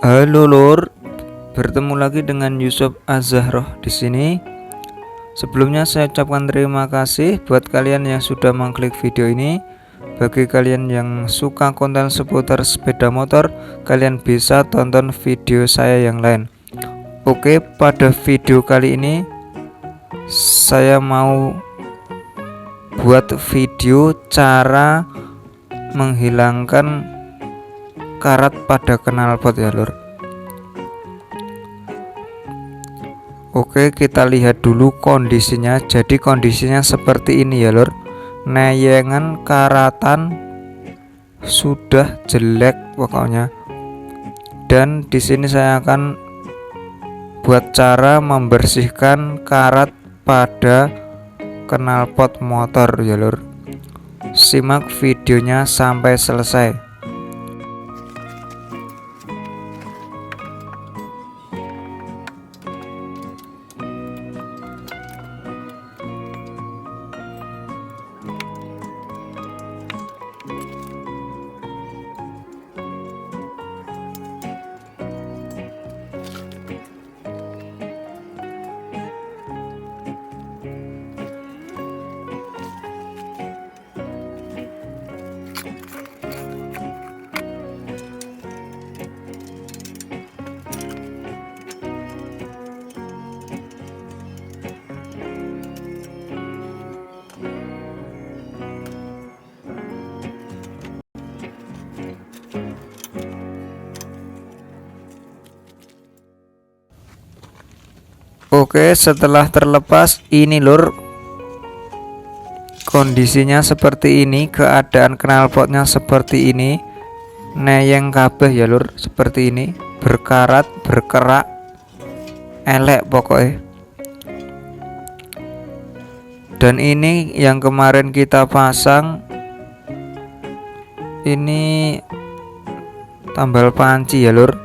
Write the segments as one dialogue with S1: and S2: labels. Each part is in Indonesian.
S1: Halo Lur, bertemu lagi dengan Yusuf Az-Zahroh di sini. Sebelumnya saya ucapkan terima kasih buat kalian yang sudah mengklik video ini. Bagi kalian yang suka konten seputar sepeda motor, kalian bisa tonton video saya yang lain. Oke, pada video kali ini saya mau buat video cara menghilangkan karat pada knalpot ya Lur. Oke, kita lihat dulu kondisinya. Jadi kondisinya seperti ini ya Lur. Neyengan karatan sudah jelek pokoknya. Dan di sini saya akan buat cara membersihkan karat pada knalpot motor ya Lur. Simak videonya sampai selesai. Oke, setelah terlepas ini Lur, kondisinya seperti ini, keadaan knalpotnya seperti ini, neyeng kabeh ya Lur, seperti ini, berkarat, berkerak, elek pokoknya. Dan ini yang kemarin kita pasang, ini tambal panci ya Lur,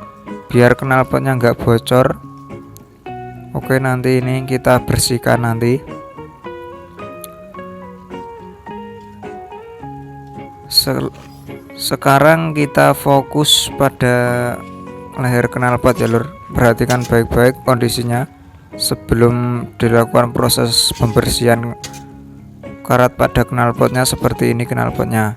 S1: biar knalpotnya nggak bocor. Oke, nanti ini kita bersihkan nanti. Sekarang kita fokus pada leher knalpot ya Lur. Perhatikan baik-baik kondisinya sebelum dilakukan proses pembersihan karat pada knalpotnya. Seperti ini knalpotnya.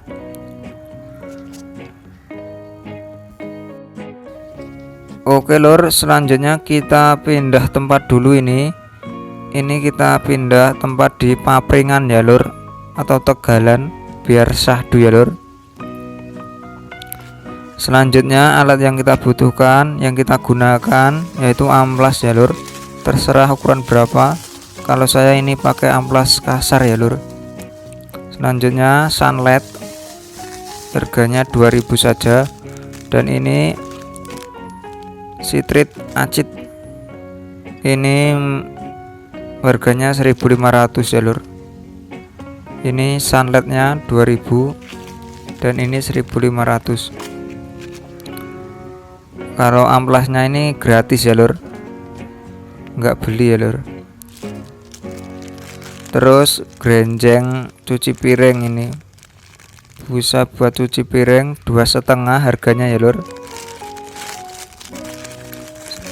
S1: Oke Lur, selanjutnya kita pindah tempat dulu ini. Ini kita pindah tempat di papringan ya Lur, atau tegalan biar syahdu ya Lur. Selanjutnya alat yang kita butuhkan, yang kita gunakan yaitu amplas ya Lur. Terserah ukuran berapa. Kalau saya ini pakai amplas kasar ya Lur. Selanjutnya sunlight, harganya 2000 saja. Dan ini sitrit acid, ini harganya 1500 ya Lur. Ini sunlightnya 2000 dan ini 1500. Kalau amplasnya ini gratis ya Lur, nggak beli ya Lur. Terus grenjeng cuci piring, ini busa buat cuci piring 2,5 harganya ya Lur.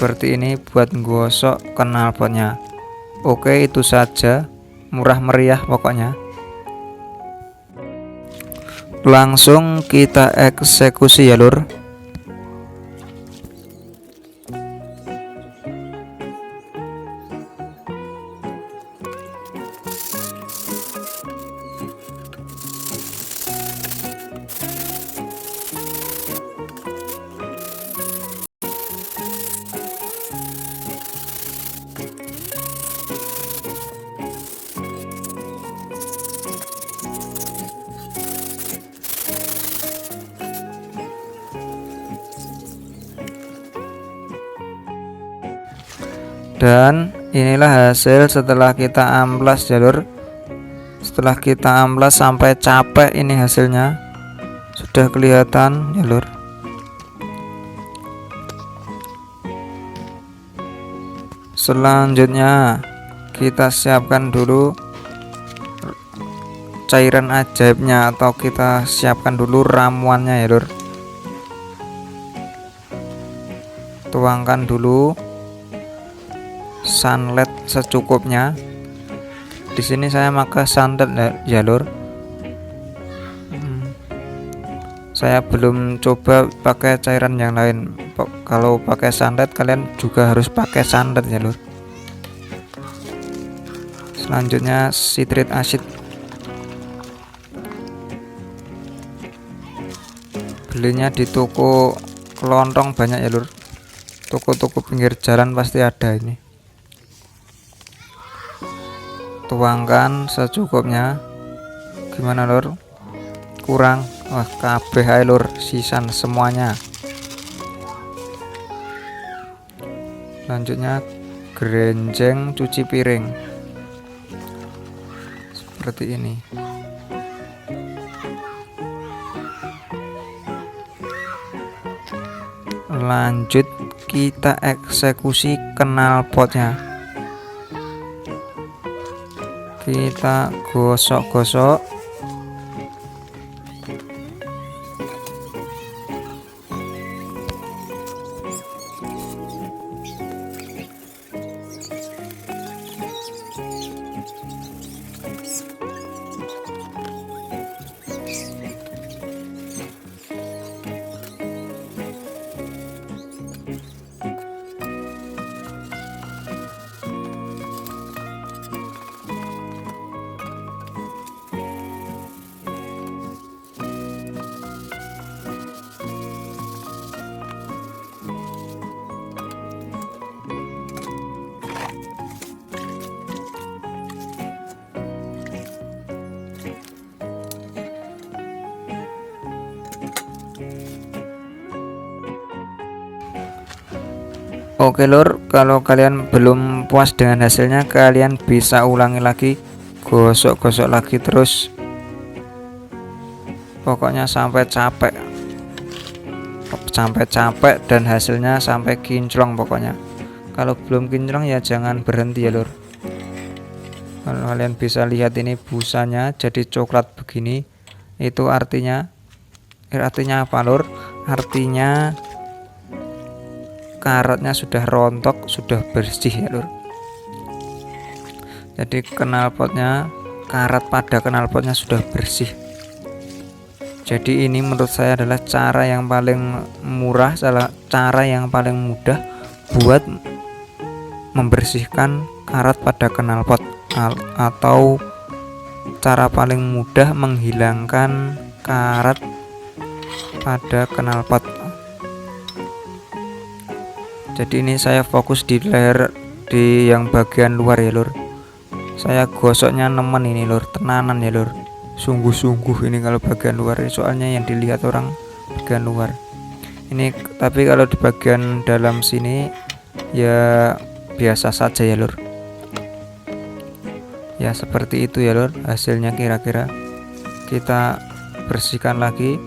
S1: Seperti ini buat gosok knalpotnya. Oke, itu saja, murah meriah pokoknya. Langsung kita eksekusi ya Lur. Dan inilah hasil setelah kita amplas ya Lur. Setelah kita amplas sampai capek, ini hasilnya sudah kelihatan ya Lur. Selanjutnya kita siapkan dulu cairan ajaibnya, atau kita siapkan dulu ramuannya ya Lur. tuangkan dulu sunlight secukupnya. Di sini saya pakai sunlight ya lur. Saya belum coba pakai cairan yang lain. Kalau pakai sunlight kalian juga harus pakai sunlight ya lur. Selanjutnya citric acid. Belinya di toko kelontong banyak ya lur. Toko-toko pinggir jalan pasti ada ini. Tuangkan secukupnya. Gimana lur? Kurang? Wah, kabeh ae lur, sisan semuanya. Selanjutnya grenjeng cuci piring. Seperti ini. Lanjut kita eksekusi knalpotnya. Kita gosok-gosok. Oke lur, kalau kalian belum puas dengan hasilnya, kalian bisa ulangi lagi, gosok-gosok lagi terus, pokoknya sampai capek dan hasilnya sampai kinclong pokoknya. Kalau belum kinclong ya jangan berhenti ya lur. Kalau kalian bisa lihat ini busanya jadi coklat begini, itu artinya apa lur? Artinya karatnya sudah rontok, sudah bersih ya lur. Jadi knalpotnya, karat pada knalpotnya sudah bersih. Jadi ini menurut saya adalah cara yang paling murah, cara yang paling mudah buat membersihkan karat pada knalpot, atau cara paling mudah menghilangkan karat pada knalpot. Jadi ini saya fokus di leher, di yang bagian luar ya lur. Saya gosoknya nemen ini lur, tenanan ya lur. Sungguh-sungguh ini kalau bagian luar, soalnya yang dilihat orang bagian luar. Ini tapi kalau di bagian dalam sini ya biasa saja ya lur. Ya seperti itu ya lur hasilnya kira-kira. Kita bersihkan lagi.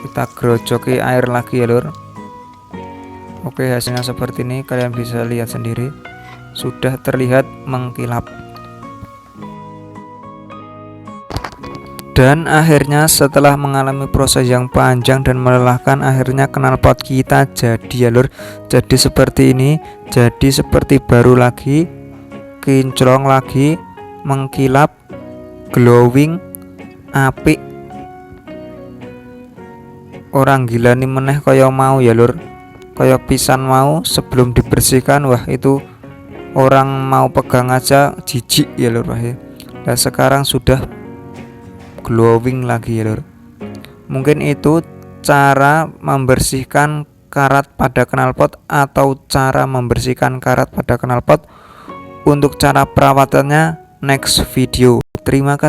S1: Kita gerojoki air lagi ya lur. Oke, hasilnya seperti ini, kalian bisa lihat sendiri, sudah terlihat mengkilap. Dan akhirnya setelah mengalami proses yang panjang dan melelahkan, akhirnya knalpot kita jadi ya lur. Jadi seperti ini, jadi seperti baru lagi, kinclong lagi, mengkilap, glowing, apik. Orang gila nih meneh kaya mau ya lur. Kayak pisan mau sebelum dibersihkan, wah itu orang mau pegang aja jijik ya lur. Dan sekarang sudah glowing lagi ya lur. Mungkin itu cara membersihkan karat pada knalpot atau cara membersihkan karat pada knalpot. Untuk cara perawatannya next video. Terima kasih.